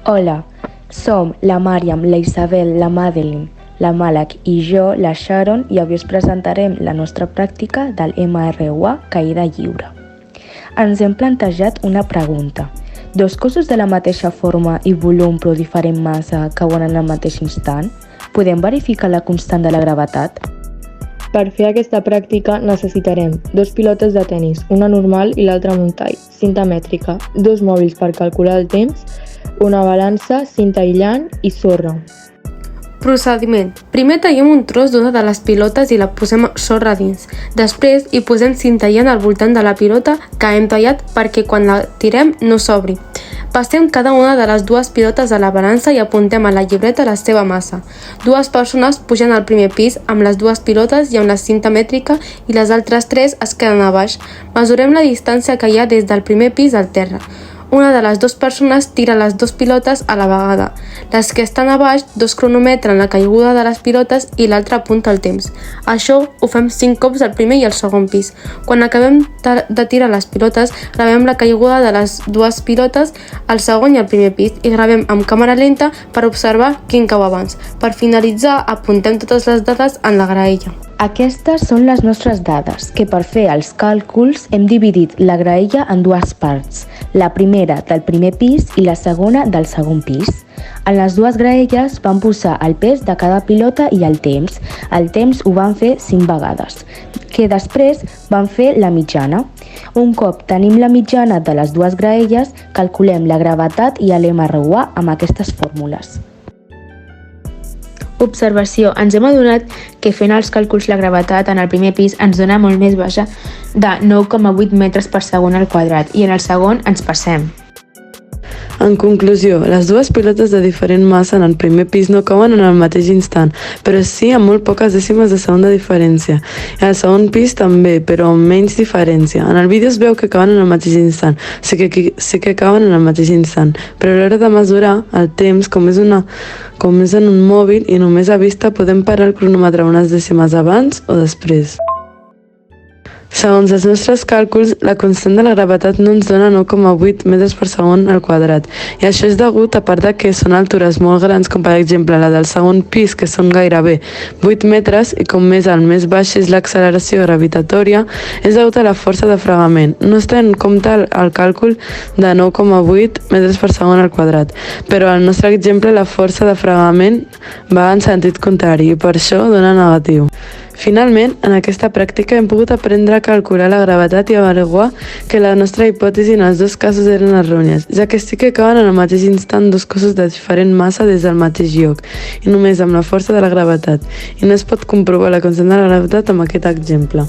Hola, som la Màriam, la Isabel, la Madeline, la Malak i jo, la Sharon, i avui us presentarem la nostra pràctica del MRUA Caïda Lliure. Ens hem plantejat una pregunta. Dos cossos de la mateixa forma i volum però diferent massa cauen en el mateix instant? Podem verificar la constant de la gravetat? Per fer aquesta pràctica necessitarem dos pilotes de tenis, una normal i l'altra amb un tall, cinta mètrica, dos mòbils per calcular el temps, una balança, cinta aïllant i sorra. Procediment. Primer tallem un tros d'una de les pilotes i la posem sorra dins. Després hi posem cinta aïllant al voltant de la pilota que hem tallat perquè quan la tirem no s'obri. Passem cada una de les dues pilotes a la balança i apuntem a la llibreta la seva massa. Dues persones pugen al primer pis amb les dues pilotes i amb la cinta mètrica i les altres tres es queden a baix. Mesurem la distància que hi ha des del primer pis al terra. Una de les dues persones tira les dues pilotes a la vegada. Les que estan a baix, dos cronometren la caiguda de les pilotes i l'altre apunta el temps. Això ho fem 5 cops al primer i al segon pis. Quan acabem de tirar les pilotes, gravem la caiguda de les dues pilotes al segon i al primer pis i gravem amb càmera lenta per observar quin cau abans. Per finalitzar, apuntem totes les dades en la graella. Aquestes són les nostres dades, que per fer els càlculs hem dividit la graella en dues parts, la primera del primer pis i la segona del segon pis. En les dues graelles vam posar el pes de cada pilota i el temps. El temps ho vam fer 5 vegades, que després vam fer la mitjana. Un cop tenim la mitjana de les dues graelles, calculem la gravetat i l'MRUA amb aquestes fórmules. Observació. Ens hem adonat que fent els càlculs la gravetat en el primer pis ens dona molt més baixa de 9,8 metres per segon al quadrat i en el segon ens passem. En conclusió, les dues pilotes de diferent massa en el primer pis no cauen en el mateix instant, però sí amb molt poques dècimes de segon de diferència. I al segon pis també, però amb menys diferència. En el vídeo es veu que cauen en el mateix instant, sí que cauen en el mateix instant, però a l'hora de mesurar el temps, com és en un mòbil i només a vista, podem parar el cronòmetre unes dècimes abans o després. Segons els nostres càlculs, la constant de la gravetat no ens dona 9,8 metres per segon al quadrat. I això és degut a part de que són altures molt grans, com per exemple la del segon pis, que són gairebé 8 metres, i com més alt més baix és l'acceleració gravitatòria, és degut a la força de fregament. No es té en compte el càlcul de 9,8 metres per segon al quadrat, però al nostre exemple la força de fregament va en sentit contrari i per això dona negatiu. Finalment, en aquesta pràctica hem pogut aprendre a calcular la gravetat i averiguar que la nostra hipòtesi en els dos casos eren errònies, ja que sí que cauen en el mateix instant dos cossos de diferent massa des del mateix lloc, i només amb la força de la gravetat, i no es pot comprovar la constant de la gravetat amb aquest exemple.